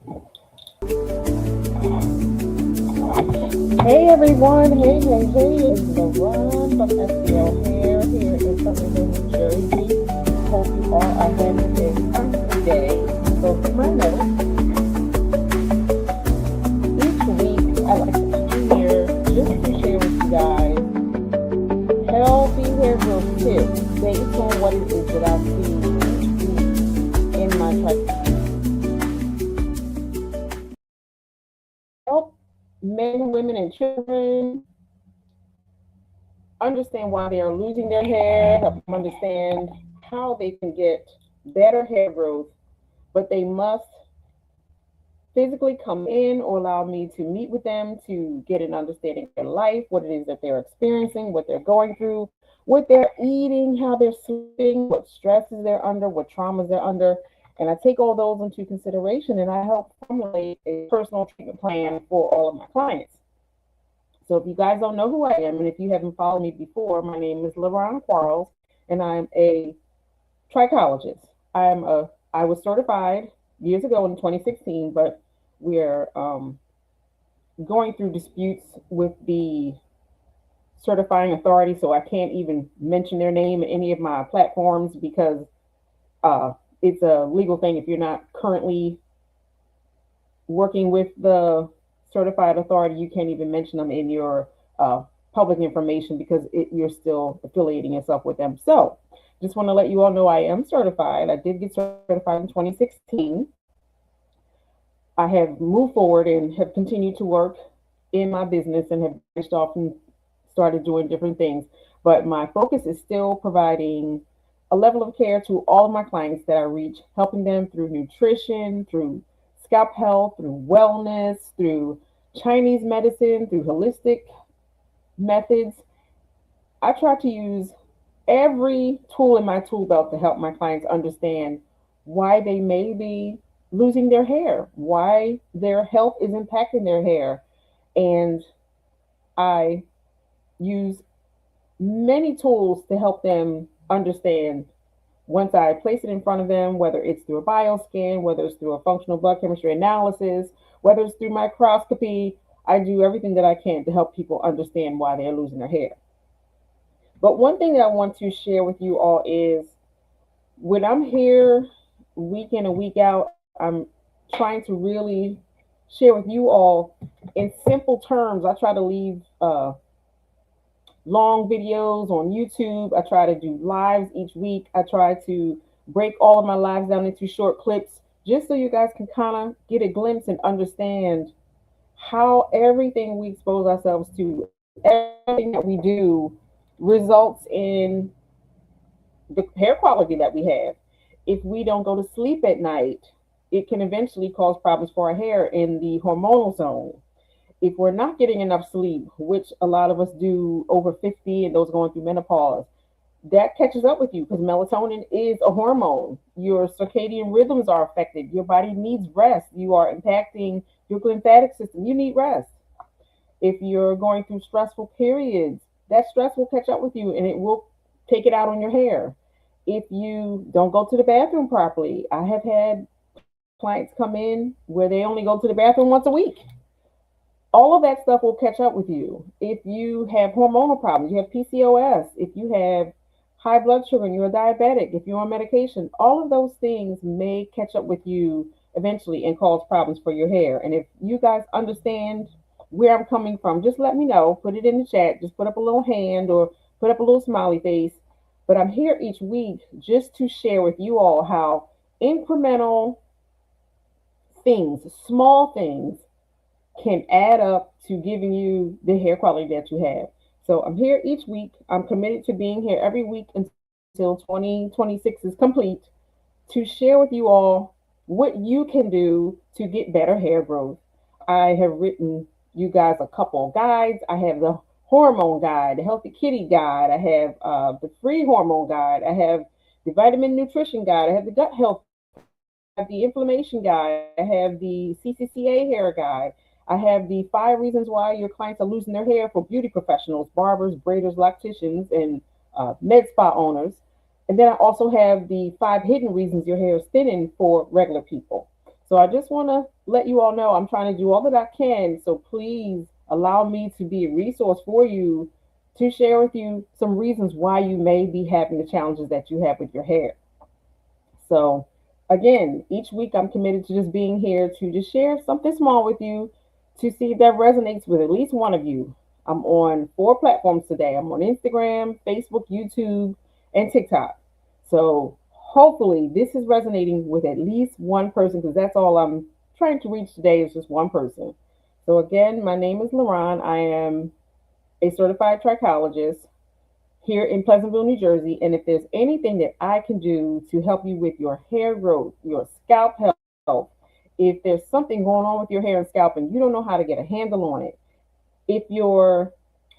Hey everyone, hey, it's LaRon from SBLHAir here in Somerville, New Jersey. Hope you all are having a fantastic day. So for my notes, each week I like to come here just to share with you guys healthy hair growth tips based on what it is that I see each week in my practice. Help men, women, and children understand why they are losing their hair, help them understand how they can get better hair growth, but they must physically come in or allow me to meet with them to get an understanding of their life, what it is that they're experiencing, what they're going through, what they're eating, how they're sleeping, what stresses they're under, what traumas they're under. And I take all those into consideration and I help formulate a personal treatment plan for all of my clients. So if you guys don't know who I am, and if you haven't followed me before, my name is LaRon Quarles, and I'm a trichologist. I was certified years ago in 2016, but we're going through disputes with the certifying authority, so I can't even mention their name in any of my platforms because it's a legal thing. If you're not currently working with the certified authority, you can't even mention them in your public information because you're still affiliating yourself with them. So just want to let you all know I am certified. I did get certified in 2016. I have moved forward and have continued to work in my business and have branched off and started doing different things. But my focus is still providing a level of care to all of my clients that I reach, helping them through nutrition, through scalp health, through wellness, through Chinese medicine, through holistic methods. I try to use every tool in my tool belt to help my clients understand why they may be losing their hair, why their health is impacting their hair. And I use many tools to help them understand once I place it in front of them, whether it's through a bioscan, whether it's through a functional blood chemistry analysis, whether it's through microscopy. I do everything that I can to help people understand why they're losing their hair. But one thing that I want to share with you all is when I'm here week in and week out, I'm trying to really share with you all in simple terms. I try to leave long videos on YouTube. I try to do lives each week. I try to break all of my lives down into short clips just so you guys can kind of get a glimpse and understand how everything we expose ourselves to, everything that we do results in the hair quality that we have. If we don't go to sleep at night, it can eventually cause problems for our hair in the hormonal zone. If we're not getting enough sleep, which a lot of us do over 50 and those going through menopause, that catches up with you because melatonin is a hormone. Your circadian rhythms are affected. Your body needs rest. You are impacting your lymphatic system. You need rest. If you're going through stressful periods, that stress will catch up with you and it will take it out on your hair. If you don't go to the bathroom properly, I have had clients come in where they only go to the bathroom once a week. All of that stuff will catch up with you. If you have hormonal problems, you have PCOS, if you have high blood sugar and you're a diabetic, if you're on medication, all of those things may catch up with you eventually and cause problems for your hair. And if you guys understand where I'm coming from, just let me know. Put it in the chat. Just put up a little hand or put up a little smiley face. But I'm here each week just to share with you all how incremental things, small things, can add up to giving you the hair quality that you have. So I'm here each week. I'm committed to being here every week until 2026 is complete to share with you all what you can do to get better hair growth. I have written you guys a couple of guides. I have the hormone guide, the healthy kitty guide. I have the free hormone guide. I have the vitamin nutrition guide. I have the gut health, I have the inflammation guide. I have the CCCA hair guide. I have the 5 reasons why your clients are losing their hair for beauty professionals, barbers, braiders, locticians, and med spa owners. And then I also have the 5 hidden reasons your hair is thinning for regular people. So I just want to let you all know I'm trying to do all that I can. So please allow me to be a resource for you to share with you some reasons why you may be having the challenges that you have with your hair. So, again, each week I'm committed to just being here to just share something small with you to see if that resonates with at least one of you. I'm on 4 platforms today. I'm on Instagram, Facebook, YouTube, and TikTok. So, hopefully, this is resonating with at least one person because that's all I'm trying to reach today is just one person. So, again, my name is Lauren. I am a certified trichologist here in Pleasantville, New Jersey. And if there's anything that I can do to help you with your hair growth, your scalp health, if there's something going on with your hair and scalp and you don't know how to get a handle on it, if your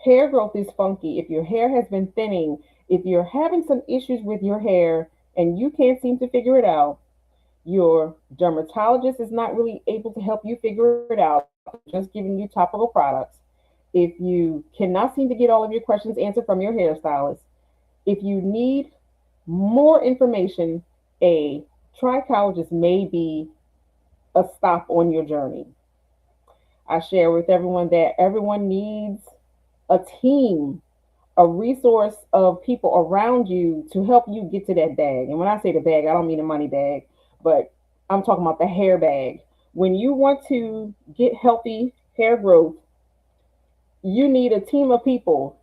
hair growth is funky, if your hair has been thinning, if you're having some issues with your hair and you can't seem to figure it out, your dermatologist is not really able to help you figure it out, just giving you topical products. If you cannot seem to get all of your questions answered from your hairstylist, if you need more information, a trichologist may be a stop on your journey. I share with everyone that everyone needs a team, a resource of people around you to help you get to that bag. And when I say the bag, I don't mean the money bag, but I'm talking about the hair bag. When you want to get healthy hair growth, you need a team of people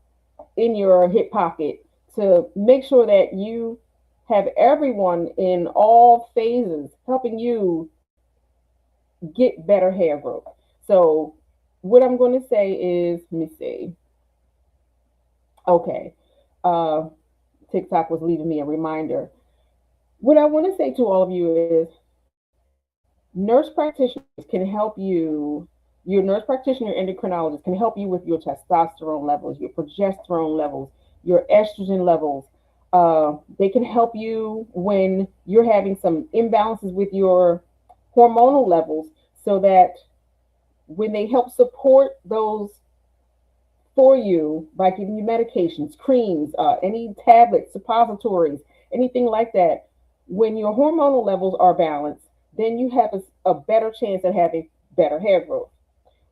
in your hip pocket to make sure that you have everyone in all phases helping you get better hair growth. So, what I'm going to say is, let me see. Okay, uh, TikTok was leaving me a reminder. What I want to say to all of you is, nurse practitioners can help you. Your nurse practitioner, endocrinologist, can help you with your testosterone levels, your progesterone levels, your estrogen levels. They can help you when you're having some imbalances with your hormonal levels so that when they help support those for you by giving you medications, creams, any tablets, suppositories, anything like that, when your hormonal levels are balanced, then you have a better chance at having better hair growth.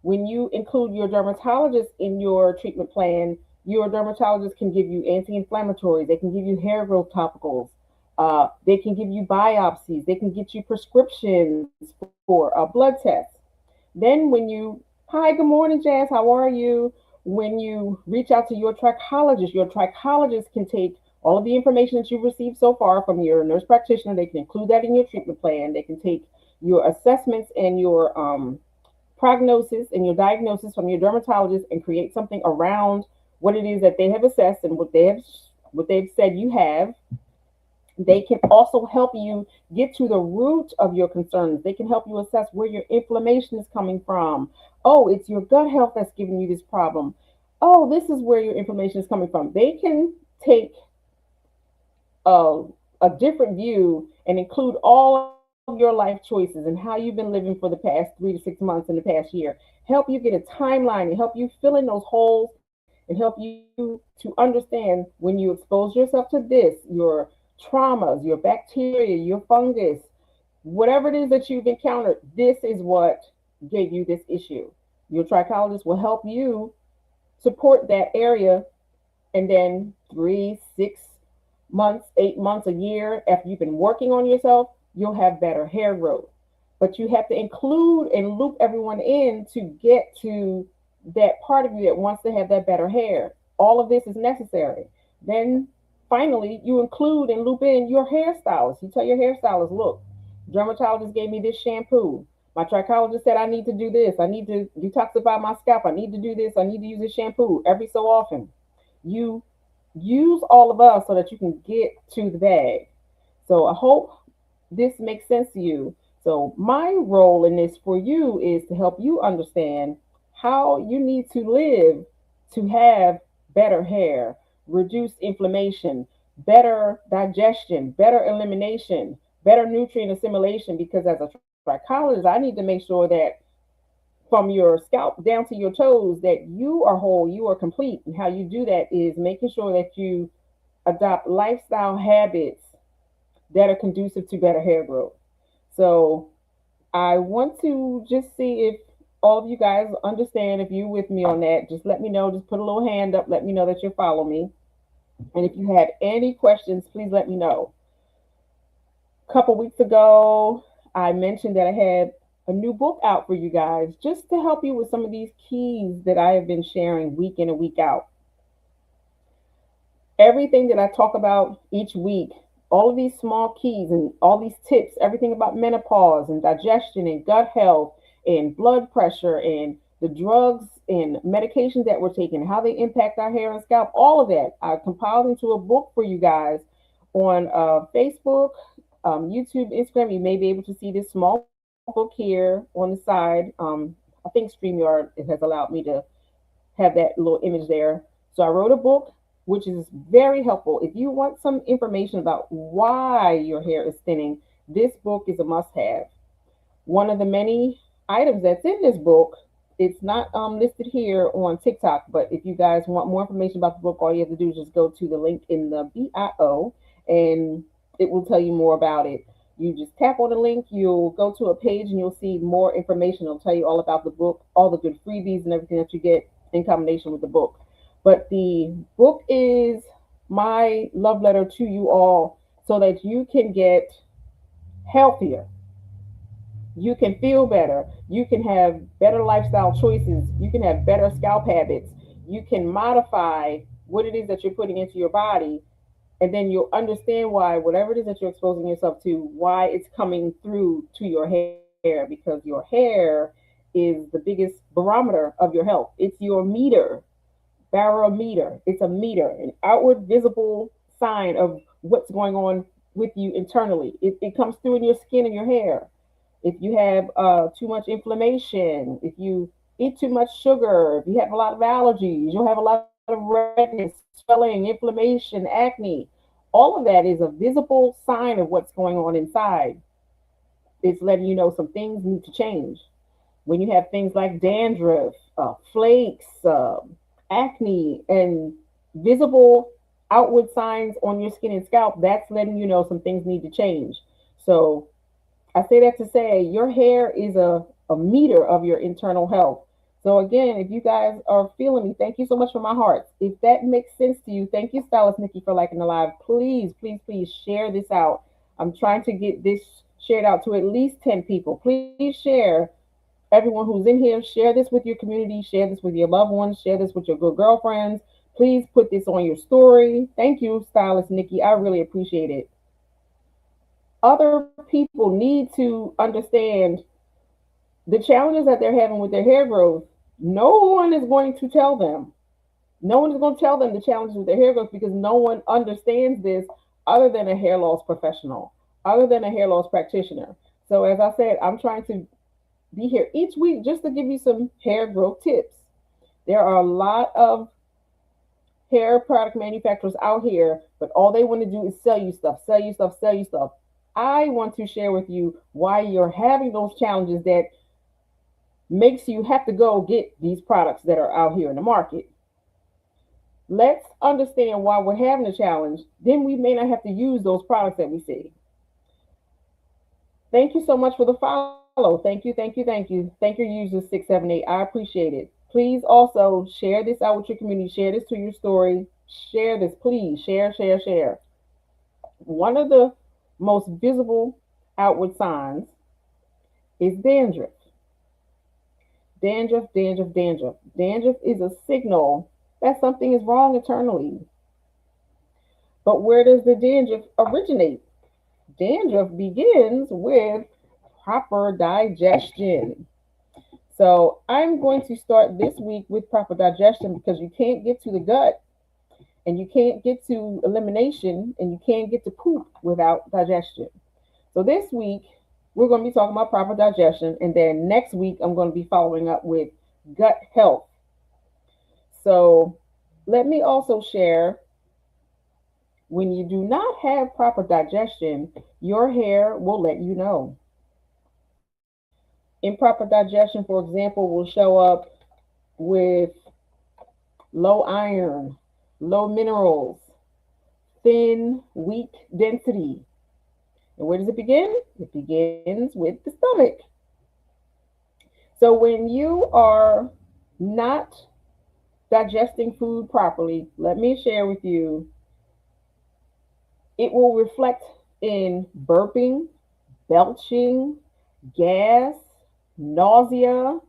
When you include your dermatologist in your treatment plan, your dermatologist can give you anti-inflammatories. They can give you hair growth topicals. They can give you biopsies. They can get you prescriptions for blood tests. Then when you, hi, good morning, Jazz, how are you? When you reach out to your trichologist can take all of the information that you've received so far from your nurse practitioner. They can include that in your treatment plan. They can take your assessments and your prognosis and your diagnosis from your dermatologist and create something around what it is that they have assessed and what they've said you have. They can also help you get to the root of your concerns. They can help you assess where your inflammation is coming from. Oh, it's your gut health that's giving you this problem. Oh, this is where your inflammation is coming from. They can take a, a different view and include all of your life choices and how you've been living for the past 3 to 6 months in the past year. Help you get a timeline and help you fill in those holes and help you to understand when you expose yourself to this, your traumas, your bacteria, your fungus, whatever it is that you've encountered, this is what gave you this issue. Your trichologist will help you support that area, and then 3, 6 months, 8 months, a year after you've been working on yourself, you'll have better hair growth. But you have to include and loop everyone in to get to that part of you that wants to have that better hair. All of this is necessary. Then finally, you include and loop in your hairstylist. You tell your hairstylist, look, dermatologist gave me this shampoo. My trichologist said I need to do this. I need to detoxify my scalp. I need to do this. I need to use this shampoo every so often. You use all of us so that you can get to the bag. So I hope this makes sense to you. So my role in this for you is to help you understand how you need to live to have better hair, reduce inflammation, better digestion, better elimination, better nutrient assimilation. Because as a trichologist, I need to make sure that from your scalp down to your toes that you are whole, you are complete. And how you do that is making sure that you adopt lifestyle habits that are conducive to better hair growth. So I want to just see if all of you guys understand. If you're with me on that, just let me know. Just put a little hand up. Let me know that you follow me. And if you have any questions, please let me know. A couple weeks ago, I mentioned that I had a new book out for you guys just to help you with some of these keys that I have been sharing week in and week out. Everything that I talk about each week, all of these small keys and all these tips, everything about menopause and digestion and gut health and blood pressure and the drugs and medications that we're taking, how they impact our hair and scalp, all of that I compiled into a book for you guys on Facebook, YouTube, Instagram. You may be able to see this small book here on the side. I think StreamYard it has allowed me to have that little image there. So I wrote a book which is very helpful. If you want some information about why your hair is thinning, this book is a must have. One of the many items that's in this book, it's not listed here on TikTok, but if you guys want more information about the book, all you have to do is just go to the link in the bio and it will tell you more about it. You just tap on the link, you'll go to a page and you'll see more information. It'll tell you all about the book, all the good freebies and everything that you get in combination with the book. But the book is my love letter to you all so that you can get healthier. You can feel better. You can have better lifestyle choices. You can have better scalp habits. You can modify what it is that you're putting into your body. And then you'll understand why, whatever it is that you're exposing yourself to, why it's coming through to your hair, because your hair is the biggest barometer of your health. It's your meter, barometer. It's a meter, an outward visible sign of what's going on with you internally. It comes through in your skin and your hair. If you have too much inflammation, if you eat too much sugar, if you have a lot of allergies, you'll have a lot of redness, swelling, inflammation, acne. All of that is a visible sign of what's going on inside. It's letting you know some things need to change. When you have things like dandruff, flakes, acne, and visible outward signs on your skin and scalp, that's letting you know some things need to change. So I say that to say your hair is a meter of your internal health. So again, if you guys are feeling me, thank you so much from my heart. If that makes sense to you, thank you, Stylist Nikki, for liking the live. Please, please, please share this out. I'm trying to get this shared out to at least 10 people. Please share. Everyone who's in here, share this with your community, share this with your loved ones, share this with your good girlfriends. Please put this on your story. Thank you, Stylist Nikki. I really appreciate it. Other people need to understand the challenges that they're having with their hair growth. No one is going to tell them. No one is going to tell them the challenges with their hair growth because no one understands this other than a hair loss professional, other than a hair loss practitioner. So as I said, I'm trying to be here each week just to give you some hair growth tips. There are a lot of hair product manufacturers out here, but all they want to do is sell you stuff, sell you stuff, sell you stuff. I want to share with you why you're having those challenges that makes you have to go get these products that are out here in the market. Let's understand why we're having a challenge. Then we may not have to use those products that we see. Thank you so much for the follow. Thank you, thank you, thank you. Thank your users 678. I appreciate it. Please also share this out with your community. Share this to your story. Share this, please. Share, share, share. One of the most visible outward signs is dandruff. Dandruff, dandruff, dandruff. Dandruff is a signal that something is wrong internally. But where does the dandruff originate? Dandruff begins with proper digestion. So I'm going to start this week with proper digestion because you can't get to the gut and you can't get to elimination and you can't get to poop without digestion. So this week we're going to be talking about proper digestion, and then next week I'm going to be following up with gut health. So let me also share, when you do not have proper digestion, your hair will let you know. Improper digestion, for example, will show up with low iron, low minerals, thin, weak density. And where does it begin? It begins with the stomach. So when you are not digesting food properly, let me share with you, it will reflect in burping, belching, gas, nausea.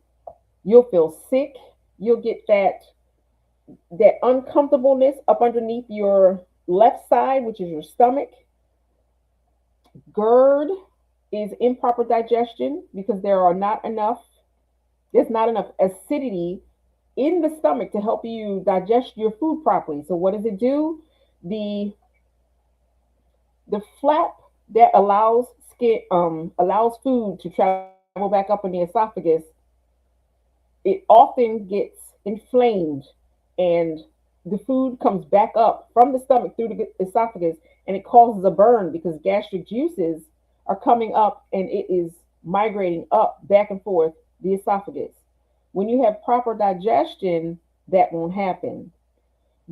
You'll feel sick. You'll get that uncomfortableness up underneath your left side, which is your stomach. GERD is improper digestion because there's not enough acidity in the stomach to help you digest your food properly. So what does it do? The the flap that allows food to travel back up in the esophagus, it often gets inflamed, and the food comes back up from the stomach through the esophagus, and it causes a burn because gastric juices are coming up and it is migrating up back and forth the esophagus. When you have proper digestion, that won't happen.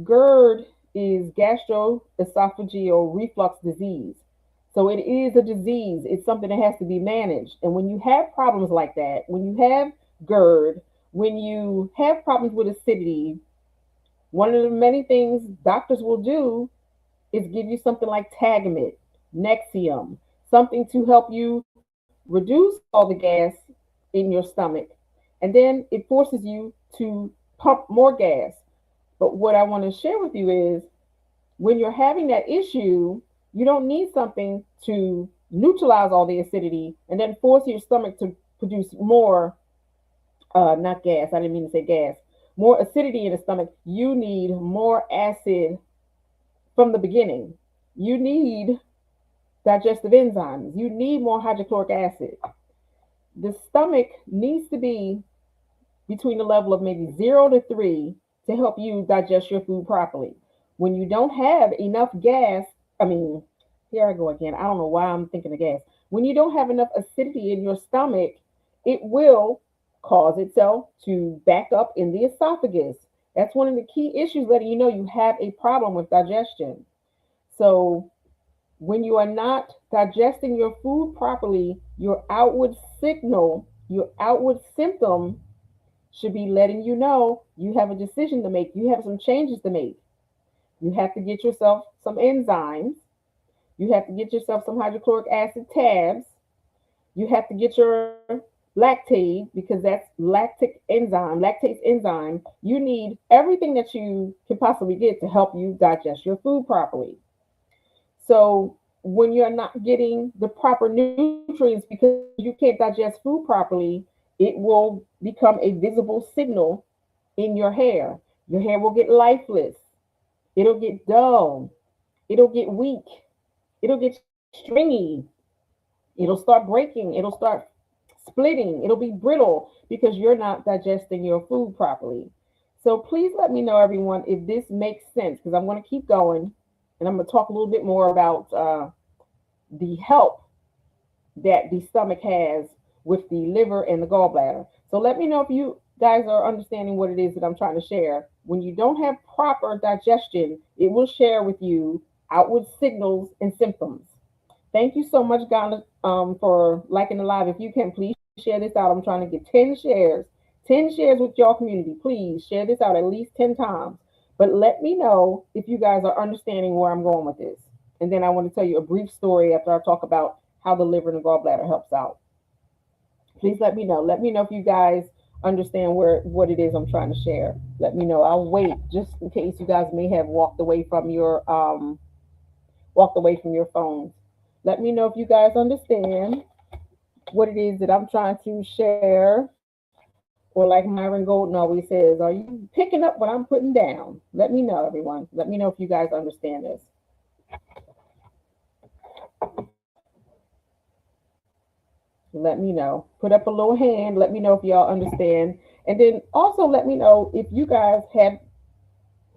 GERD is gastroesophageal reflux disease. So it is a disease. It's something that has to be managed. And when you have problems like that, when you have GERD, when you have problems with acidity, one of the many things doctors will do is give you something like Tagamet, Nexium, something to help you reduce all the gas in your stomach. And then it forces you to pump more gas. But what I want to share with you is when you're having that issue, you don't need something to neutralize all the acidity and then force your stomach to produce more, not gas, I didn't mean to say gas, more acidity in the stomach. You need more acid from the beginning. You need digestive enzymes. You need more hydrochloric acid. The stomach needs to be between the level of maybe 0 to 3 to help you digest your food properly. When you don't have enough gas, I mean, here I go again. I don't know why I'm thinking of gas. When you don't have enough acidity in your stomach, it will cause itself to back up in the esophagus. That's one of the key issues letting you know you have a problem with digestion. So when you are not digesting your food properly, your outward signal, your outward symptom should be letting you know you have a decision to make. You have some changes to make. You have to get yourself some enzymes. You have to get yourself some hydrochloric acid tabs. You have to get your lactate because that's lactase enzyme. You need everything that you can possibly get to help you digest your food properly. So when you're not getting the proper nutrients because you can't digest food properly, it will become a visible signal in your hair. Your hair will get lifeless. It'll get dull. It'll get weak. It'll get stringy. It'll start breaking. It'll start splitting. It'll be brittle because you're not digesting your food properly. So please let me know, everyone, if this makes sense because I'm going to keep going and I'm going to talk a little bit more about the help that the stomach has with the liver and the gallbladder. So let me know if you guys are understanding what it is that I'm trying to share. When you don't have proper digestion, it will share with you outward signals and symptoms. Thank you so much, Ghana, for liking the live. If you can, please share this out. I'm trying to get 10 shares. 10 shares with your community. Please share this out at least 10 times. But let me know if you guys are understanding where I'm going with this. And then I want to tell you a brief story after I talk about how the liver and the gallbladder helps out. Please let me know. Let me know if you guys understand what it is I'm trying to share. Let me know. I'll wait just in case you guys may have walked away from your phones. Let me know if you guys understand what it is that I'm trying to share. Or like Myron Golden always says, are you picking up what I'm putting down? Let me know, everyone. Let me know if you guys understand this. Let me know. Put up a little hand. Let me know if y'all understand. And then also let me know if you guys have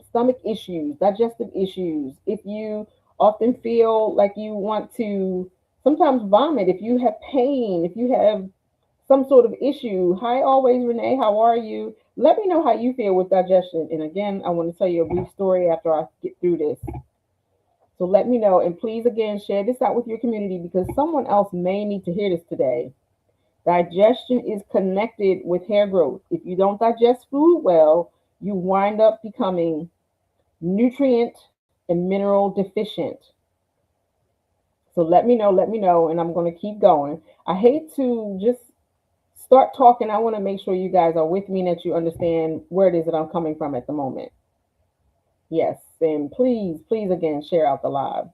stomach issues, digestive issues, if you often feel like you want to sometimes vomit, if you have pain, if you have some sort of issue. Hi, always, Renee. How are you? Let me know how you feel with digestion. And again, I want to tell you a brief story after I get through this. So let me know. And please, again, share this out with your community because someone else may need to hear this today. Digestion is connected with hair growth. If you don't digest food well, you wind up becoming nutrient and mineral deficient. So let me know, and I'm going to keep going. I hate to just start talking. I want to make sure you guys are with me and that you understand where it is that I'm coming from at the moment. Yes, and please, please again, share out the live.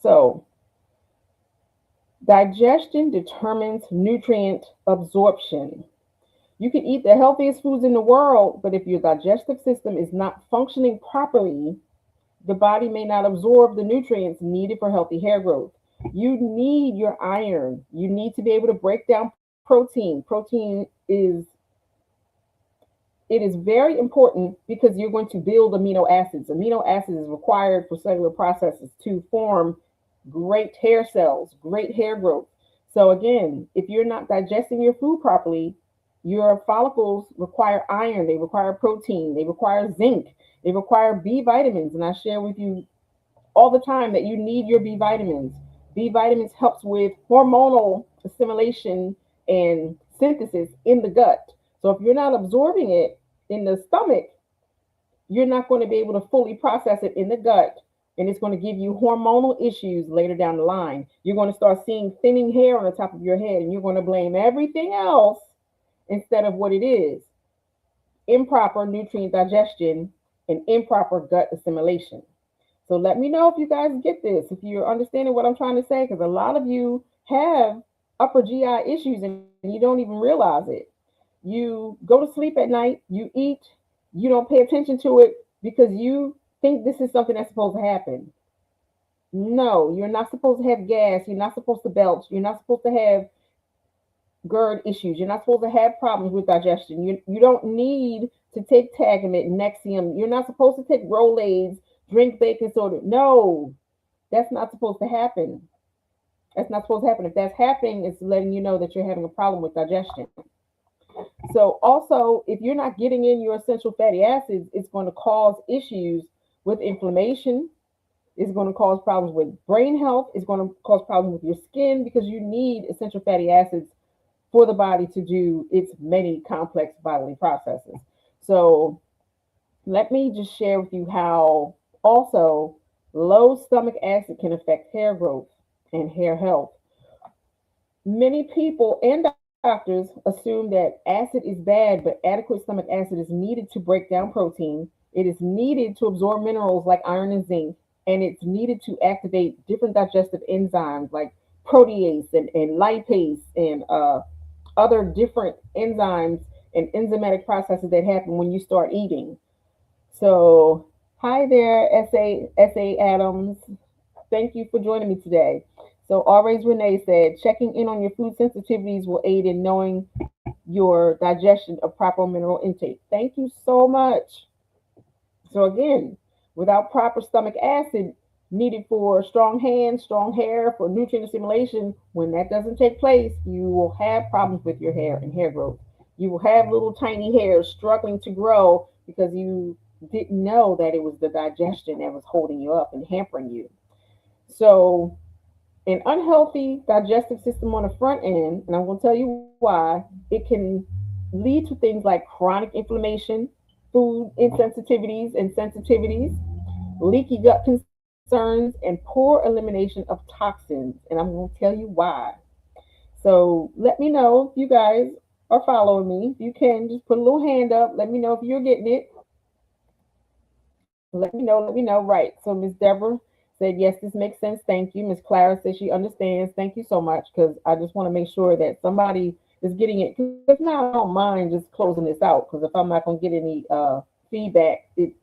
So, digestion determines nutrient absorption. You can eat the healthiest foods in the world, but if your digestive system is not functioning properly, the body may not absorb the nutrients needed for healthy hair growth. You need your iron. You need to be able to break down protein. It is very important because you're going to build amino acids. Amino acids is required for cellular processes to form great hair cells, great hair growth. So again, if you're not digesting your food properly, your follicles require iron, they require protein, they require zinc, they require B vitamins. And I share with you all the time that you need your B vitamins. B vitamins helps with hormonal assimilation and synthesis in the gut. So if you're not absorbing it in the stomach, you're not going to be able to fully process it in the gut. And it's going to give you hormonal issues later down the line. You're going to start seeing thinning hair on the top of your head, and you're going to blame everything else instead of what it is: improper nutrient digestion and improper gut assimilation. So let me know if you guys get this, if you're understanding what I'm trying to say, because a lot of you have upper GI issues and you don't even realize it. You go to sleep at night, you eat, you don't pay attention to it because you think this is something that's supposed to happen. No, you're not supposed to have gas. You're not supposed to belch. You're not supposed to have GERD issues. You're not supposed to have problems with digestion. You don't need to take Tagamet, Nexium. You're not supposed to take Rolaids, drink baking soda. No, that's not supposed to happen. That's not supposed to happen. If that's happening, it's letting you know that you're having a problem with digestion. So also, if you're not getting in your essential fatty acids, it's going to cause issues with inflammation. It's going to cause problems with brain health. It's going to cause problems with your skin because you need essential fatty acids for the body to do its many complex bodily processes. So let me just share with you how also low stomach acid can affect hair growth and hair health. Many people and doctors assume that acid is bad, but adequate stomach acid is needed to break down protein. It is needed to absorb minerals like iron and zinc, and it's needed to activate different digestive enzymes like protease and lipase and other different enzymes and enzymatic processes that happen when you start eating. So, hi there, SA Adams. Thank you for joining me today. So, always Renee said, checking in on your food sensitivities will aid in knowing your digestion of proper mineral intake. Thank you so much. So, again, without proper stomach acid needed for strong hands, strong hair, for nutrient assimilation, when that doesn't take place, you will have problems with your hair and hair growth. You will have little tiny hairs struggling to grow because you didn't know that it was the digestion that was holding you up and hampering you. So, an unhealthy digestive system on the front end, and I'm going to tell you why, it can lead to things like chronic inflammation, food insensitivities and sensitivities, leaky gut concerns, and poor elimination of toxins. And I'm going to tell you why. So let me know if you guys are following me. If you can, just put a little hand up. Let me know if you're getting it. Let me know. Let me know. Right. So Miss Deborah said, yes, this makes sense. Thank you. Miss Clara says she understands. Thank you so much, because I just want to make sure that somebody is getting it. Because if not, I don't mind just closing this out. Because if I'm not going to get any feedback, it's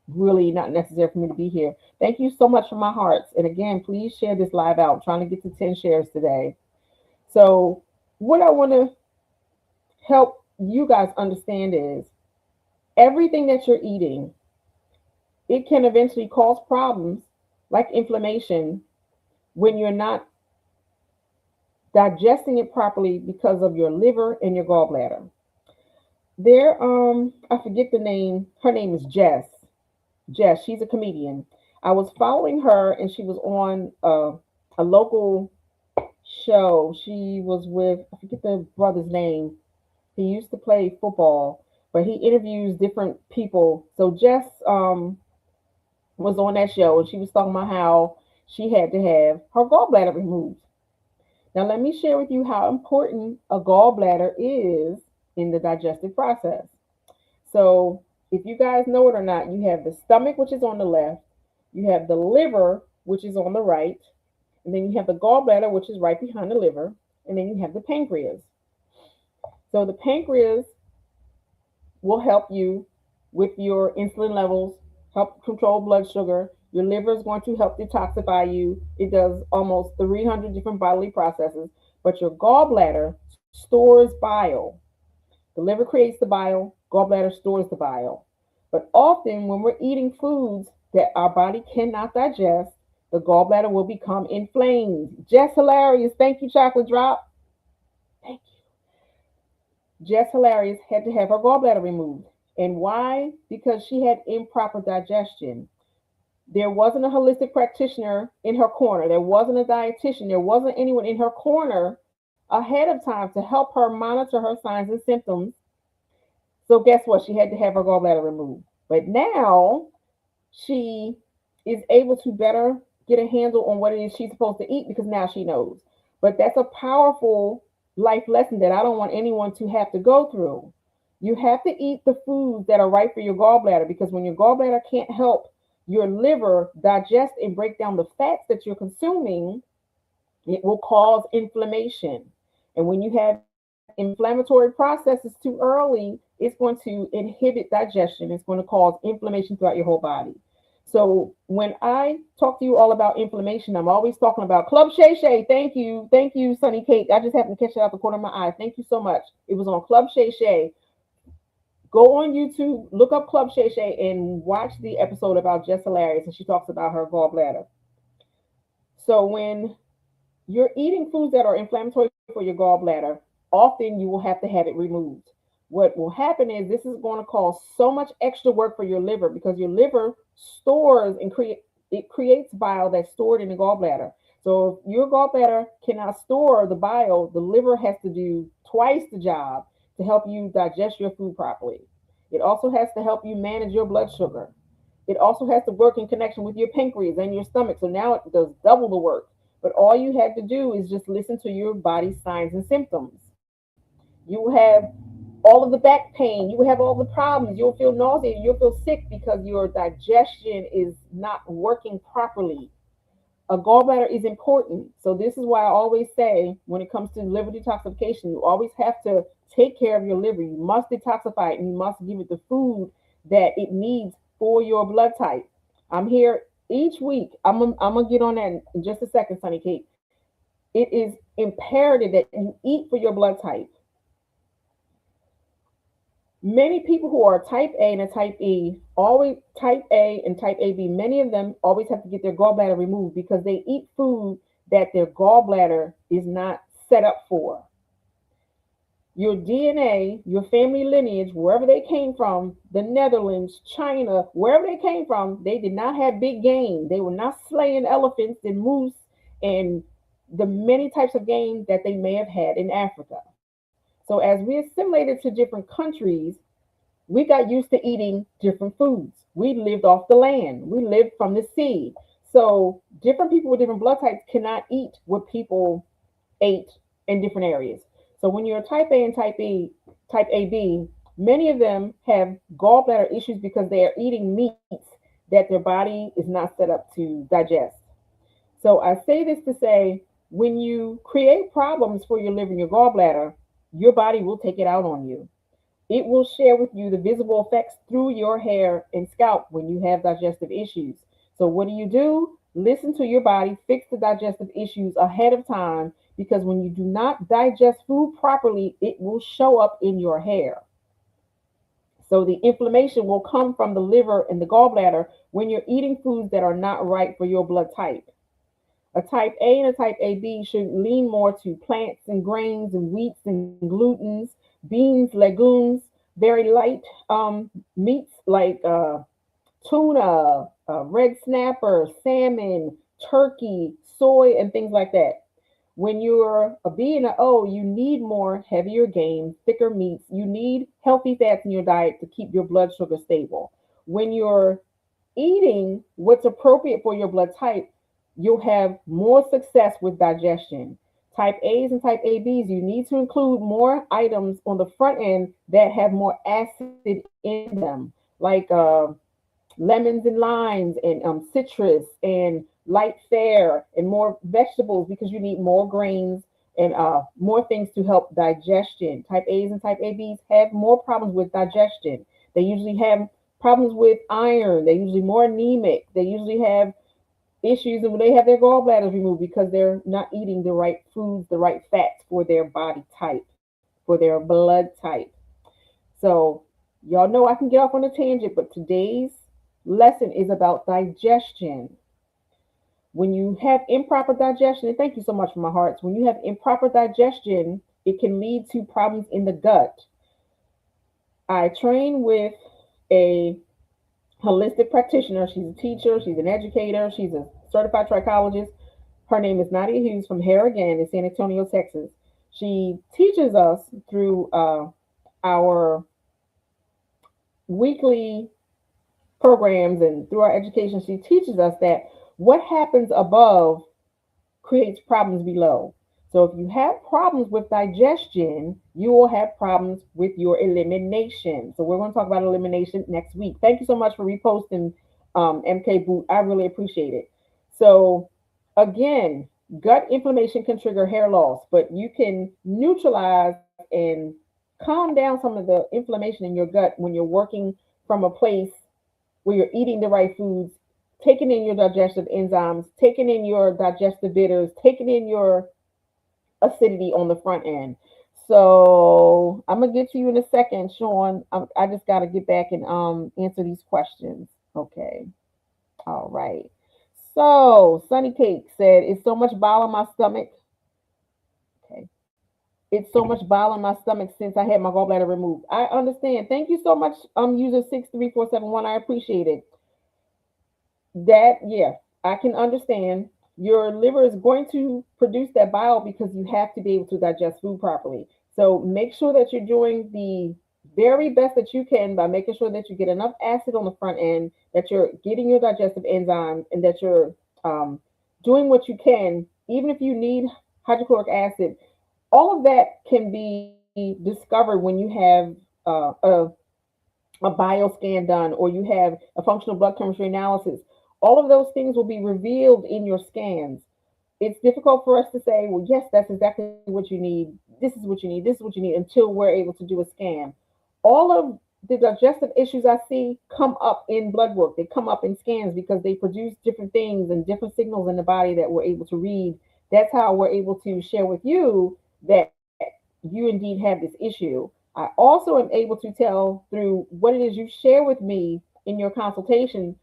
really not necessary for me to be here. Thank you so much from my hearts. And again, please share this live out. I'm trying to get to 10 shares today. So what I want to help you guys understand is everything that you're eating, it can eventually cause problems like inflammation when you're not digesting it properly because of your liver and your gallbladder. There, I forget the name. Her name is Jess. Jess, she's a comedian. I was following her, and she was on a local show. She was with, I forget the brother's name. He used to play football, but he interviews different people. So Jess was on that show, and she was talking about how she had to have her gallbladder removed. Now, let me share with you how important a gallbladder is in the digestive process. So, if you guys know it or not, you have the stomach, which is on the left, you have the liver, which is on the right, and then you have the gallbladder, which is right behind the liver, and then you have the pancreas. So, the pancreas will help you with your insulin levels, help control blood sugar. Your liver is going to help detoxify you. It does almost 300 different bodily processes, but your gallbladder stores bile. The liver creates the bile, gallbladder stores the bile. But often when we're eating foods that our body cannot digest, the gallbladder will become inflamed. Jess Hilarious, thank you, Chocolate Drop. Thank you. Jess Hilarious had to have her gallbladder removed. And why? Because she had improper digestion. There wasn't a holistic practitioner in her corner. There wasn't a dietitian. There wasn't anyone in her corner ahead of time to help her monitor her signs and symptoms. So guess what? She had to have her gallbladder removed. But now she is able to better get a handle on what it is she's supposed to eat because now she knows. But that's a powerful life lesson that I don't want anyone to have to go through. You have to eat the foods that are right for your gallbladder, because when your gallbladder can't help your liver digest and break down the fats that you're consuming, it will cause inflammation. And when you have inflammatory processes too early, it's going to inhibit digestion. It's going to cause inflammation throughout your whole body. So when I talk to you all about inflammation, I'm always talking about Club Shay Shay. Thank you. Thank you, Sunny Cake. I just happened to catch it out the corner of my eye. Thank you so much. It was on Club Shay Shay. Go on YouTube, look up Club Shay Shay, and watch the episode about Jess Hilarious, and she talks about her gallbladder. So when you're eating foods that are inflammatory for your gallbladder, often you will have to have it removed. What will happen is this is going to cause so much extra work for your liver, because your liver stores and creates bile that's stored in the gallbladder. So if your gallbladder cannot store the bile, the liver has to do twice the job to help you digest your food properly. It also has to help you manage your blood sugar. It also has to work in connection with your pancreas and your stomach. So now it does double the work. But all you have to do is just listen to your body's signs and symptoms. You will have all of the back pain. You will have all the problems. You'll feel nauseated. You'll feel sick because your digestion is not working properly. A gallbladder is important. So this is why I always say, when it comes to liver detoxification, you always have to take care of your liver. You must detoxify it, and you must give it the food that it needs for your blood type. I'm here each week. I'm gonna get on that in just a second, Sunny Kate. It is imperative that you eat for your blood type. Many people who are type A and a type E, always type A and type AB, many of them always have to get their gallbladder removed because they eat food that their gallbladder is not set up for. Your DNA, your family lineage, wherever they came from, the Netherlands, China, wherever they came from, they did not have big game. They were not slaying elephants and moose and the many types of game that they may have had in Africa. So as we assimilated to different countries, we got used to eating different foods. We lived off the land. We lived from the sea. So different people with different blood types cannot eat what people ate in different areas. So when you're type A and type AB, many of them have gallbladder issues because they are eating meats that their body is not set up to digest. So I say this to say, when you create problems for your liver and your gallbladder, your body will take it out on you. It will share with you the visible effects through your hair and scalp when you have digestive issues. So what do? Listen to your body, fix the digestive issues ahead of time, because when you do not digest food properly, it will show up in your hair. So the inflammation will come from the liver and the gallbladder when you're eating foods that are not right for your blood type. A type A and a type AB should lean more to plants and grains and wheats and glutens, beans, legumes, very light meats like tuna, red snapper, salmon, turkey, soy, and things like that. When you're a B and a O, you need more heavier games, thicker meats. You need healthy fats in your diet to keep your blood sugar stable. When you're eating what's appropriate for your blood type, you'll have more success with digestion. Type A's and type ABs, you need to include more items on the front end that have more acid in them, like lemons and limes and citrus and light fare and more vegetables because you need more grains and more things to help digestion. Type A's and type ABs have more problems with digestion. They usually have problems with iron. They're usually more anemic. They usually have issues and they have their gallbladders removed because they're not eating the right foods, the right fats for their body type, for their blood type. So y'all know I can get off on a tangent, but today's lesson is about digestion. When you have improper digestion, and thank you so much for my hearts, when you have improper digestion, it can lead to problems in the gut. I train with a holistic practitioner. She's a teacher, she's an educator, she's a certified trichologist. Her name is Nadia Hughes from Hair Again in San Antonio, Texas. She teaches us through our weekly programs and through our education. She teaches us that what happens above creates problems below. So if you have problems with digestion, you will have problems with your elimination. So we're going to talk about elimination next week. Thank you so much for reposting, MK Boot. I really appreciate it. So again, gut inflammation can trigger hair loss, but you can neutralize and calm down some of the inflammation in your gut when you're working from a place where you're eating the right foods, taking in your digestive enzymes, taking in your digestive bitters, taking in your acidity on the front end. So I'm gonna get to you in a second, Sean. I just got to get back and answer these questions. Okay. All right. So Sunny Cake said, "It's so much bile in my stomach." Okay. It's so much bile in my stomach since I had my gallbladder removed. I understand. Thank you so much, user 63471. I appreciate it. That, yeah, I can understand. Your liver is going to produce that bile because you have to be able to digest food properly. So make sure that you're doing the very best that you can by making sure that you get enough acid on the front end, that you're getting your digestive enzymes, and that you're doing what you can, even if you need hydrochloric acid. All of that can be discovered when you have a bioscan done or you have a functional blood chemistry analysis. All of those things will be revealed in your scans. It's difficult for us to say, well, yes, that's exactly what you need. This is what you need. This is what you need until we're able to do a scan. All of the digestive issues I see come up in blood work. They come up in scans because they produce different things and different signals in the body that we're able to read. That's how we're able to share with you that you indeed have this issue. I also am able to tell through what it is you share with me in your consultation.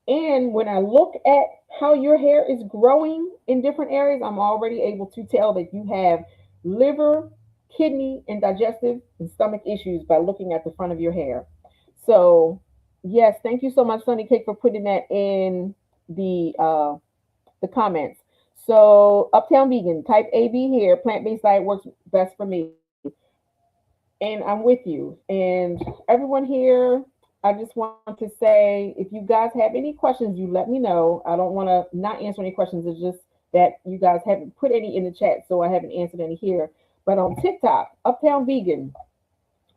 And when I look at how your hair is growing in different areas, I'm already able to tell that you have liver, kidney, and digestive and stomach issues by looking at the front of your hair. So, yes, thank you so much, Sunny Cake, for putting that in the comments. So, Uptown Vegan, type AB here, plant-based diet works best for me. And I'm with you. And everyone here, I just want to say, if you guys have any questions, you let me know. I don't want to not answer any questions. It's just that you guys haven't put any in the chat, so I haven't answered any here. But on TikTok, Uptown Vegan,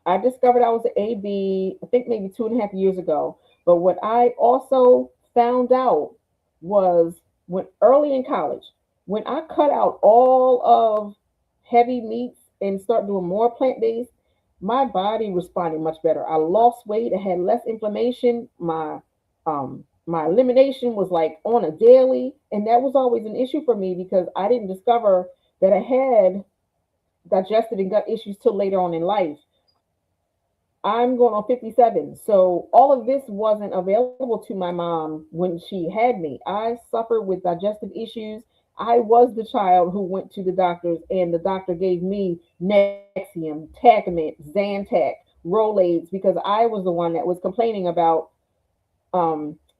I discovered I was an AB, I think maybe 2.5 years ago. But what I also found out was when early in college, when I cut out all of heavy meats and start doing more plant-based, my body responded much better. I lost weight. I had less inflammation. My elimination was like on a daily, and that was always an issue for me because I didn't discover that I had digestive and gut issues till later on in life. I'm going on 57. So all of this wasn't available to my mom when she had me. I suffered with digestive issues. I was the child who went to the doctors and the doctor gave me Nexium, Tagamet, Zantac, Rolaids because I was the one that was complaining about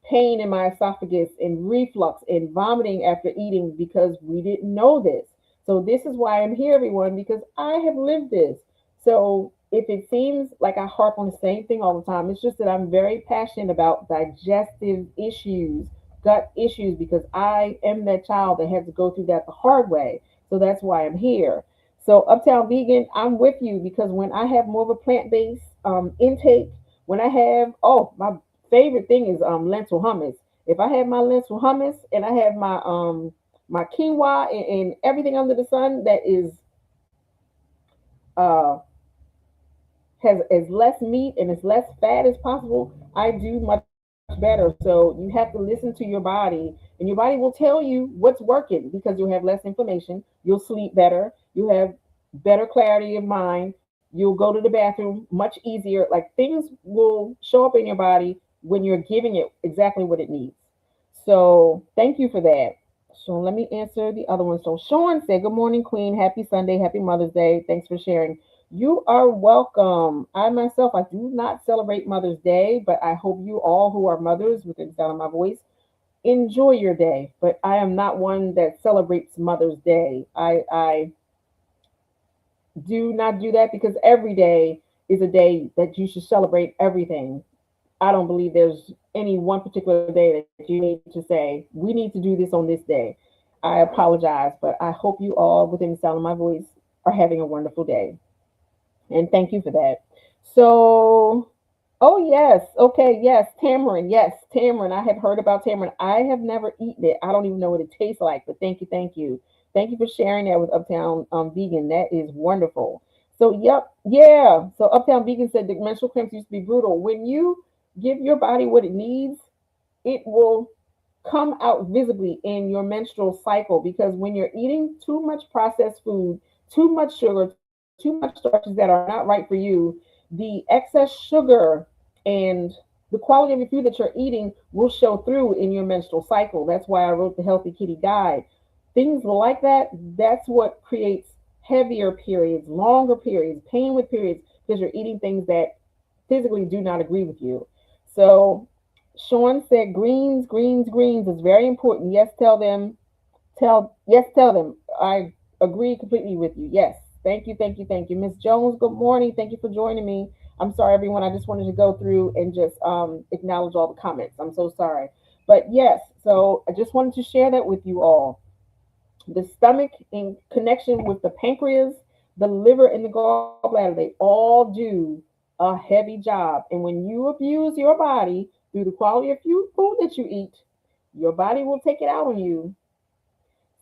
pain in my esophagus and reflux and vomiting after eating because we didn't know this. So this is why I'm here, everyone, because I have lived this. So if it seems like I harp on the same thing all the time, it's just that I'm very passionate about digestive issues, gut issues, because I am that child that had to go through that the hard way. So that's why I'm here. So Uptown Vegan, I'm with you because when I have more of a plant-based intake, when I have, oh, my favorite thing is lentil hummus. If I have my lentil hummus and I have my quinoa and everything under the sun that is uh has as less meat and as less fat as possible, I do much better. So you have to listen to your body, and your body will tell you what's working because you'll have less inflammation, you'll sleep better, you have better clarity of mind, you'll go to the bathroom much easier. Like things will show up in your body when you're giving it exactly what it needs. So thank you for that. So let me answer the other one. So Sean said, "Good morning, Queen. Happy Sunday. Happy Mother's Day. Thanks for sharing." You are welcome. I myself, I do not celebrate Mother's Day, but I hope you all who are mothers, within the sound of my voice, enjoy your day. But I am not one that celebrates Mother's Day. I do not do that because every day is a day that you should celebrate everything. I don't believe there's any one particular day that you need to say, we need to do this on this day. I apologize, but I hope you all, within the sound of my voice, are having a wonderful day. And thank you for that. So, oh, yes. Okay. Yes. Tamarind. Yes. Tamarind. I have heard about tamarind. I have never eaten it. I don't even know what it tastes like, but thank you. Thank you. Thank you for sharing that with Uptown Vegan. That is wonderful. So, yep. Yeah. So, Uptown Vegan said the menstrual cramps used to be brutal. When you give your body what it needs, it will come out visibly in your menstrual cycle because when you're eating too much processed food, too much sugar, too much starches that are not right for you, the excess sugar and the quality of your food that you're eating will show through in your menstrual cycle. That's why I wrote the Healthy Kitty Guide. Things like that, that's what creates heavier periods, longer periods, pain with periods, because you're eating things that physically do not agree with you. So Sean said greens, greens, greens is very important. Yes, tell them. I agree completely with you. Yes. Thank you, thank you, thank you. Miss Jones, good morning. Thank you for joining me. I'm sorry, everyone. I just wanted to go through and just acknowledge all the comments. I'm so sorry. But yes, so I just wanted to share that with you all. The stomach in connection with the pancreas, the liver, and the gallbladder, they all do a heavy job. And when you abuse your body through the quality of food that you eat, your body will take it out on you.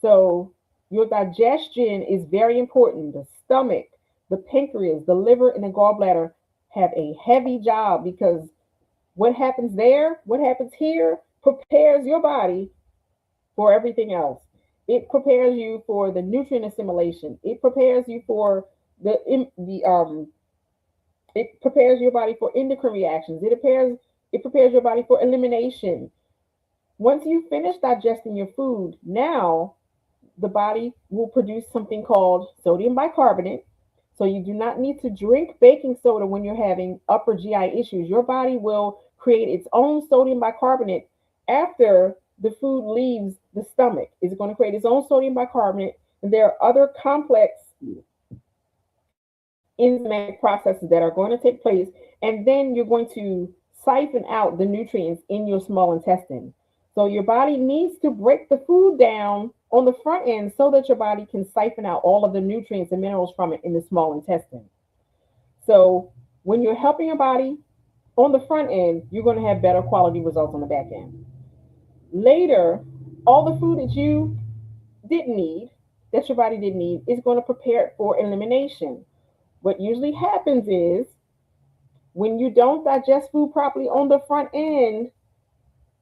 So your digestion is very important. The stomach, the pancreas, the liver, and the gallbladder have a heavy job because what happens there, what happens here, prepares your body for everything else. It prepares you for the nutrient assimilation. It prepares you for the it prepares your body for endocrine reactions. It prepares your body for elimination. Once you finish digesting your food, now the body will produce something called sodium bicarbonate. So you do not need to drink baking soda when you're having upper GI issues. Your body will create its own sodium bicarbonate after the food leaves the stomach. It's going to create its own sodium bicarbonate, and there are other complex enzymatic processes that are going to take place, and then you're going to siphon out the nutrients in your small intestine. So your body needs to break the food down on the front end so that your body can siphon out all of the nutrients and minerals from it in the small intestine. So when you're helping your body on the front end, you're going to have better quality results on the back end. Later, all the food that you didn't need, that your body didn't need, is going to prepare it for elimination. What usually happens is when you don't digest food properly on the front end,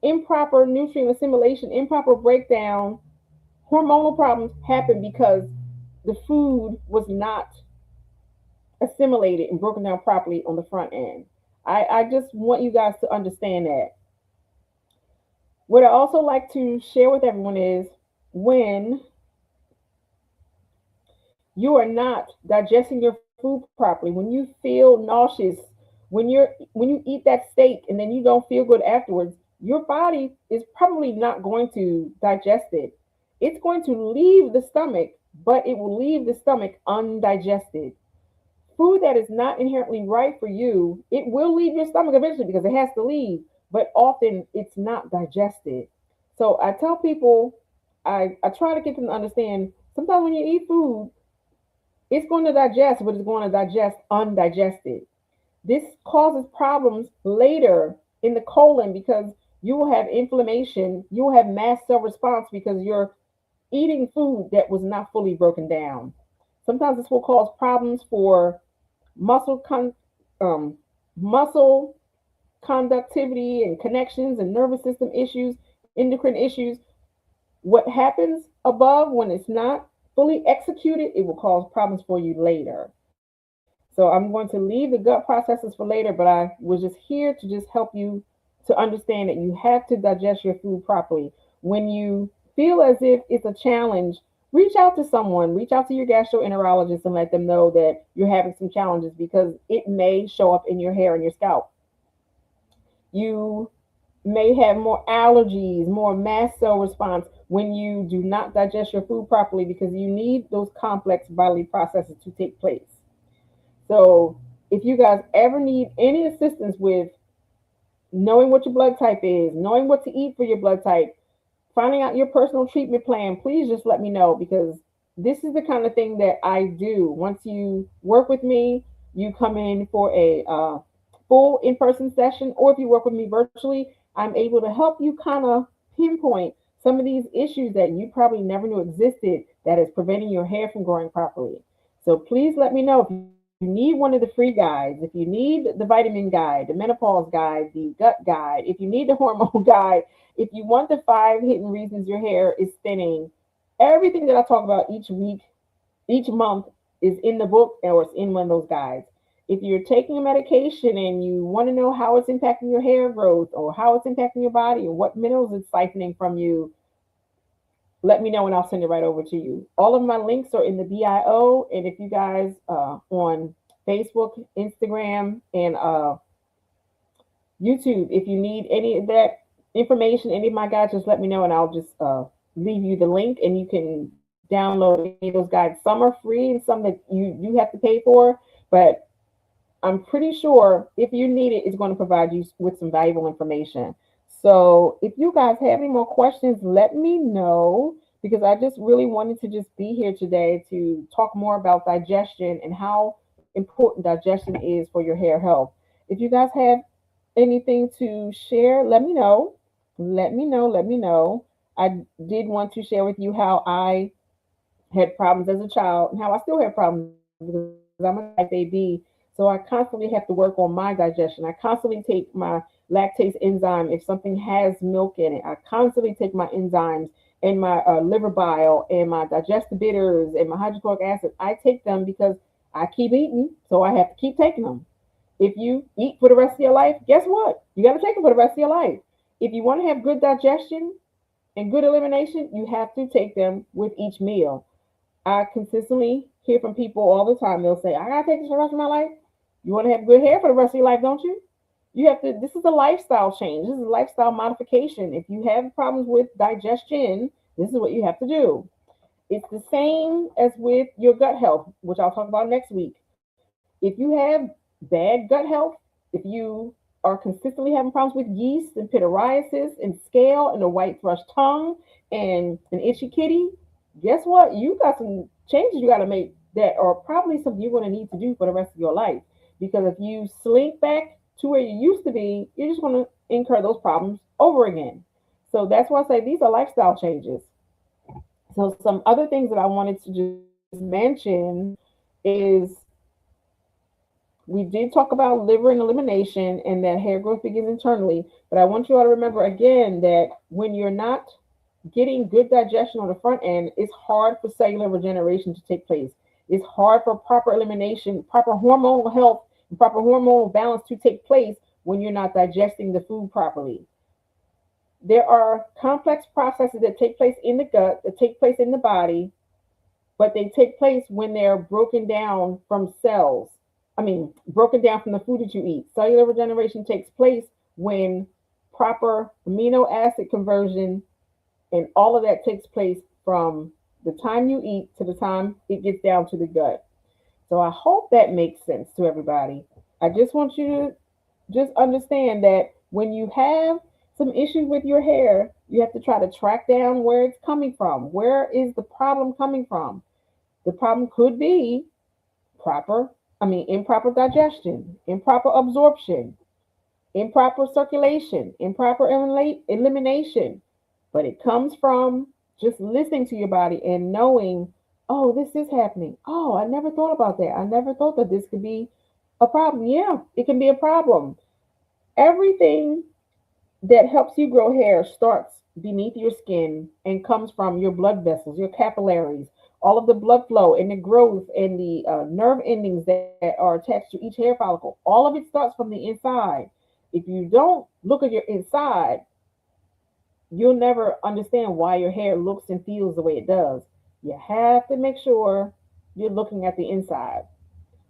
improper nutrient assimilation, improper breakdown, hormonal problems happen because the food was not assimilated and broken down properly on the front end. I just want you guys to understand that. What I also like to share with everyone is when you are not digesting your food properly, when you feel nauseous, when you eat that steak and then you don't feel good afterwards, your body is probably not going to digest it. It's going to leave the stomach, but it will leave the stomach undigested. Food that is not inherently right for you, it will leave your stomach eventually because it has to leave, but often it's not digested. So I tell people, I try to get them to understand sometimes when you eat food, it's going to digest, but it's going to digest undigested. This causes problems later in the colon because you will have inflammation, you will have mast cell response because you're eating food that was not fully broken down. Sometimes this will cause problems for muscle con- um, muscle conductivity and connections and nervous system issues, endocrine issues. What happens above when it's not fully executed, it will cause problems for you later. So I'm going to leave the gut processes for later, but I was just here to just help you to understand that you have to digest your food properly. When you feel as if it's a challenge, reach out to someone, reach out to your gastroenterologist and let them know that you're having some challenges because it may show up in your hair and your scalp. You may have more allergies, more mast cell response when you do not digest your food properly because you need those complex bodily processes to take place. So, if you guys ever need any assistance with knowing what your blood type is, knowing what to eat for your blood type, finding out your personal treatment plan, please just let me know because this is the kind of thing that I do. Once you work with me, you come in for a full in person session, or if you work with me virtually, I'm able to help you kind of pinpoint some of these issues that you probably never knew existed that is preventing your hair from growing properly. So please let me know if you need one of the free guides, if you need the vitamin guide, the menopause guide, the gut guide, if you need the hormone guide, if you want the 5 hidden reasons your hair is thinning, everything that I talk about each week, each month is in the book or it's in one of those guides. If you're taking a medication and you want to know how it's impacting your hair growth or how it's impacting your body or what minerals it's siphoning from you, let me know and I'll send it right over to you. All of my links are in the bio. And if you guys on Facebook, Instagram, and YouTube, if you need any of that information, any of my guides, just let me know and I'll just leave you the link and you can download any of those guides. Some are free and some that you have to pay for, but I'm pretty sure if you need it, it's going to provide you with some valuable information. So if you guys have any more questions, let me know because I just really wanted to just be here today to talk more about digestion and how important digestion is for your hair health. If you guys have anything to share, let me know. Let me know. Let me know. I did want to share with you how I had problems as a child and how I still have problems because I'm a type AB. So I constantly have to work on my digestion. I constantly take my lactase enzyme if something has milk in it. I constantly take my enzymes and my liver bile and my digestive bitters and my hydrochloric acid. I take them because I keep eating, so I have to keep taking them. If you eat for the rest of your life, guess what? You got to take them for the rest of your life. If you want to have good digestion and good elimination, you have to take them with each meal. I consistently hear from people all the time. They'll say, I gotta take this for the rest of my life. You want to have good hair for the rest of your life, don't you? You have to, this is a lifestyle change. This is a lifestyle modification. If you have problems with digestion, this is what you have to do. It's the same as with your gut health, which I'll talk about next week. If you have bad gut health, if you are consistently having problems with yeast and pityriasis and scale and a white thrush tongue and an itchy kitty, guess what? You got some changes you got to make that are probably something you're going to need to do for the rest of your life. Because if you slink back to where you used to be, you're just going to incur those problems over again. So that's why I say these are lifestyle changes. So some other things that I wanted to just mention is we did talk about liver and elimination and that hair growth begins internally. But I want you all to remember again that when you're not getting good digestion on the front end, it's hard for cellular regeneration to take place. It's hard for proper elimination, proper hormonal health, and proper hormonal balance to take place when you're not digesting the food properly. There are complex processes that take place in the gut, that take place in the body, but they take place when they're broken down from cells. Broken down from the food that you eat. Cellular regeneration takes place when proper amino acid conversion, and all of that takes place from the time you eat to the time it gets down to the gut. So I hope that makes sense to everybody. I just want you to just understand that when you have some issues with your hair, you have to try to track down where it's coming from. Where is the problem coming from? The problem could be proper, improper digestion, improper absorption, improper circulation, improper elimination. But it comes from just listening to your body and knowing, oh, this is happening. Oh, I never thought about that. I never thought that this could be a problem. Yeah, it can be a problem. Everything that helps you grow hair starts beneath your skin and comes from your blood vessels, your capillaries, all of the blood flow and the growth and the nerve endings that are attached to each hair follicle. All of it starts from the inside. If you don't look at your inside, you'll never understand why your hair looks and feels the way it does. You have to make sure you're looking at the inside,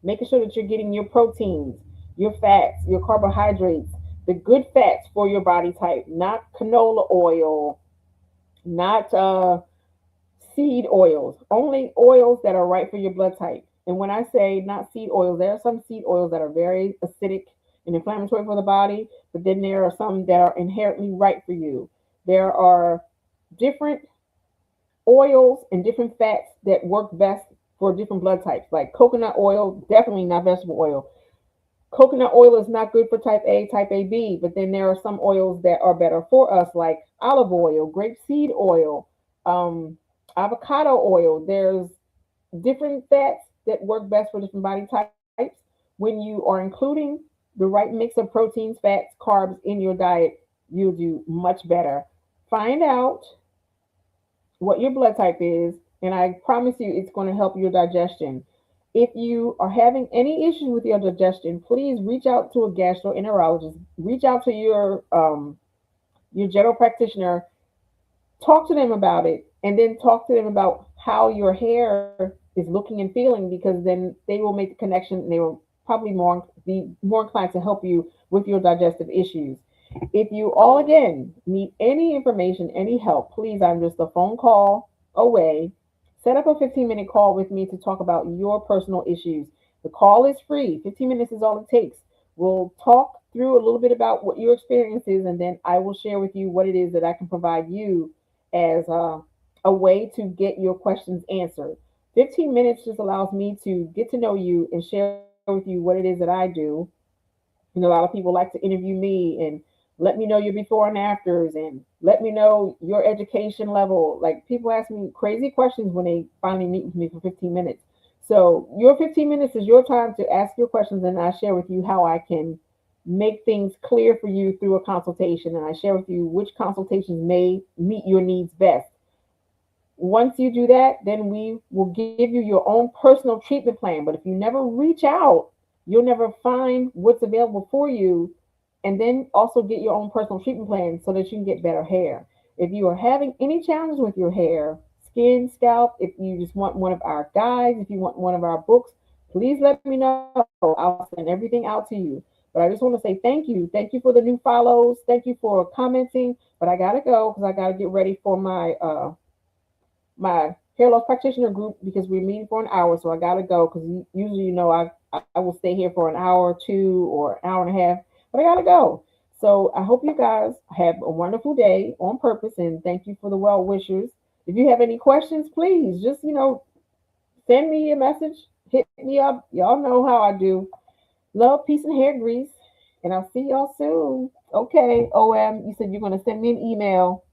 making sure that you're getting your proteins, your fats, your carbohydrates, the good fats for your body type, not canola oil, not seed oils, only oils that are right for your blood type. And when I say not seed oils, there are some seed oils that are very acidic and inflammatory for the body, but then there are some that are inherently right for you. There are different oils and different fats that work best for different blood types. Like coconut oil, definitely not vegetable oil. Coconut oil is not good for type A, type AB, but then there are some oils that are better for us, like olive oil, grapeseed oil, avocado oil. There's different fats that work best for different body types. When you are including the right mix of proteins, fats, carbs in your diet, you'll do much better. Find out what your blood type is, and I promise you it's going to help your digestion. If you are having any issues with your digestion, please reach out to a gastroenterologist. Reach out to your general practitioner. Talk to them about it, and then talk to them about how your hair is looking and feeling, because then they will make the connection, and they will probably be more inclined to help you with your digestive issues. If you all again need any information, any help, please, I'm just a phone call away. Set up a 15-minute call with me to talk about your personal issues. The call is free. 15 minutes is all it takes. We'll talk through a little bit about what your experience is, and then I will share with you what it is that I can provide you as a way to get your questions answered. 15 minutes just allows me to get to know you and share with you what it is that I do. A lot of people like to interview me and let me know your before and afters and let me know your education level. Like, people ask me crazy questions when they finally meet with me for 15 minutes. So your 15 minutes is your time to ask your questions, and I share with you how I can make things clear for you through a consultation, and I share with you which consultations may meet your needs best. Once you do that, then we will give you your own personal treatment plan. But if you never reach out, you'll never find what's available for you, and then also get your own personal treatment plan so that you can get better hair. If you are having any challenges with your hair, skin, scalp, if you just want one of our guides, if you want one of our books, please let me know. I'll send everything out to you. But I just want to say thank you. Thank you for the new follows. Thank you for commenting. But I gotta go because I gotta get ready for my hair loss practitioner group, because we're meeting for an hour. So I gotta go because usually, I will stay here for an hour or two or an hour and a half, but I gotta go. So I hope you guys have a wonderful day on purpose, and thank you for the well wishers. If you have any questions, please just send me a message, hit me up. Y'all know how I do. Love, peace, and hair grease, and I'll see y'all soon. Okay, you said you're gonna send me an email.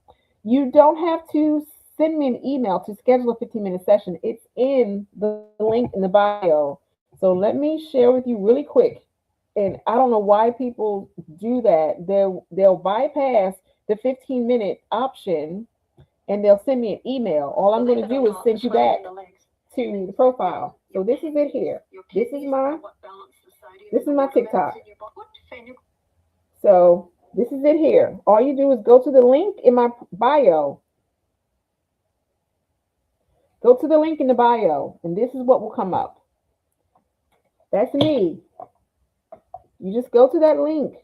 You don't have to send me an email to schedule a 15-minute session. It's in the link in the bio. So let me share with you really quick. And I don't know why people do that. They'll bypass the 15-minute option, and they'll send me an email. All I'm going to do is send you back to the profile. So this is it here. This is my TikTok. So this is it here. All you do is go to the link in my bio. Go to the link in the bio, and this is what will come up. That's me. You just go to that link.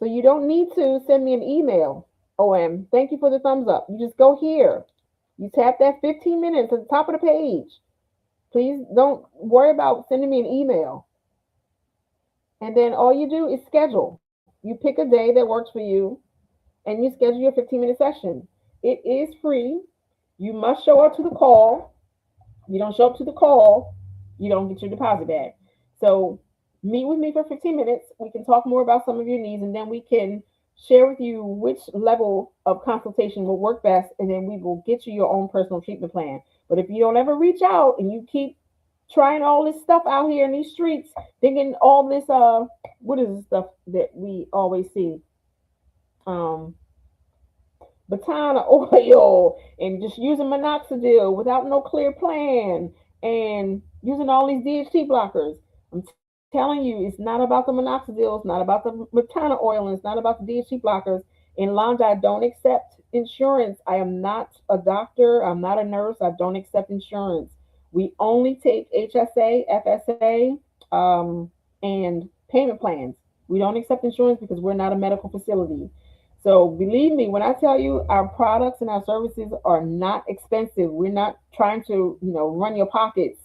So you don't need to send me an email. OM, thank you for the thumbs up. You just go here. You tap that 15 minutes at the top of the page. Please don't worry about sending me an email. And then all you do is schedule. You pick a day that works for you and you schedule your 15-minute session. It is free. You must show up to the call. You don't show up to the call, you don't get your deposit back. So meet with me for 15 minutes. We can talk more about some of your needs, and then we can share with you which level of consultation will work best, and then we will get you your own personal treatment plan. But if you don't ever reach out and you keep trying all this stuff out here in these streets, thinking all this what is the stuff that we always see? Um baton oil and just using minoxidil without no clear plan and using all these DHT blockers. I'm telling you, it's not about the minoxidil, it's not about the baton oil, and it's not about the DHT blockers. In Lambda, I don't accept insurance. I am not a doctor, I'm not a nurse, I don't accept insurance. We only take HSA, FSA, and payment plans. We don't accept insurance because we're not a medical facility. So believe me when I tell you our products and our services are not expensive. We're not trying to, run your pockets.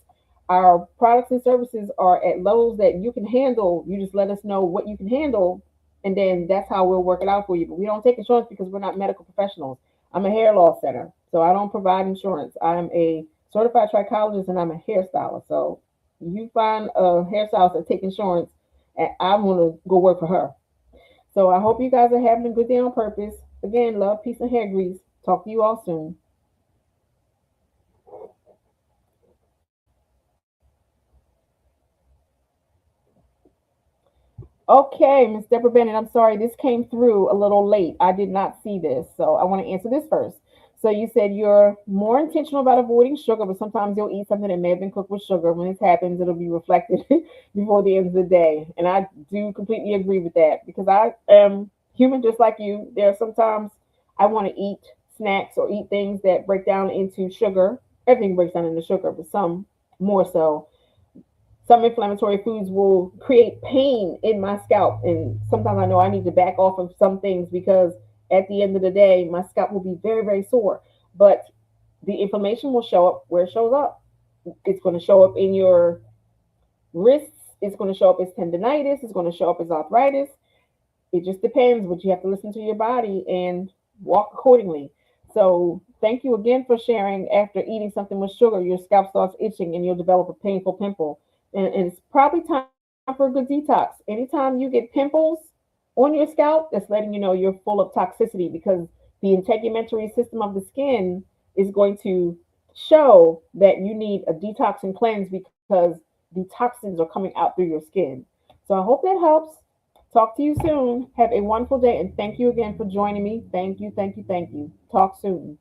Our products and services are at levels that you can handle. You just let us know what you can handle, and then that's how we'll work it out for you. But we don't take insurance because we're not medical professionals. I'm a hair loss center, so I don't provide insurance. I'm a certified trichologist and I'm a hairstylist. So you find a hairstylist that take insurance, and I want to go work for her. So I hope you guys are having a good day on purpose. Again, love, peace, and hair grease. Talk to you all soon. Okay, Miss Deborah Bennett, I'm sorry, this came through a little late. I did not see this, so I want to answer this first. So you said you're more intentional about avoiding sugar, but sometimes you'll eat something that may have been cooked with sugar. When this happens, it'll be reflected before the end of the day. And I do completely agree with that because I am human just like you. There are sometimes I want to eat snacks or eat things that break down into sugar. Everything breaks down into sugar, but some more so. Some inflammatory foods will create pain in my scalp, and sometimes I know I need to back off of some things because at the end of the day my scalp will be very, very sore. But the inflammation will show up where it shows up. It's going to show up in your wrists, it's going to show up as tendonitis, it's going to show up as arthritis. It just depends, but you have to listen to your body and walk accordingly. So thank you again for sharing. After eating something with sugar, your scalp starts itching and you'll develop a painful pimple. And it's probably time for a good detox. Anytime you get pimples on your scalp, that's letting you know you're full of toxicity because the integumentary system of the skin is going to show that you need a detox and cleanse because the toxins are coming out through your skin. So I hope that helps. Talk to you soon. Have a wonderful day, and thank you again for joining me. Thank you, thank you, thank you. Talk soon.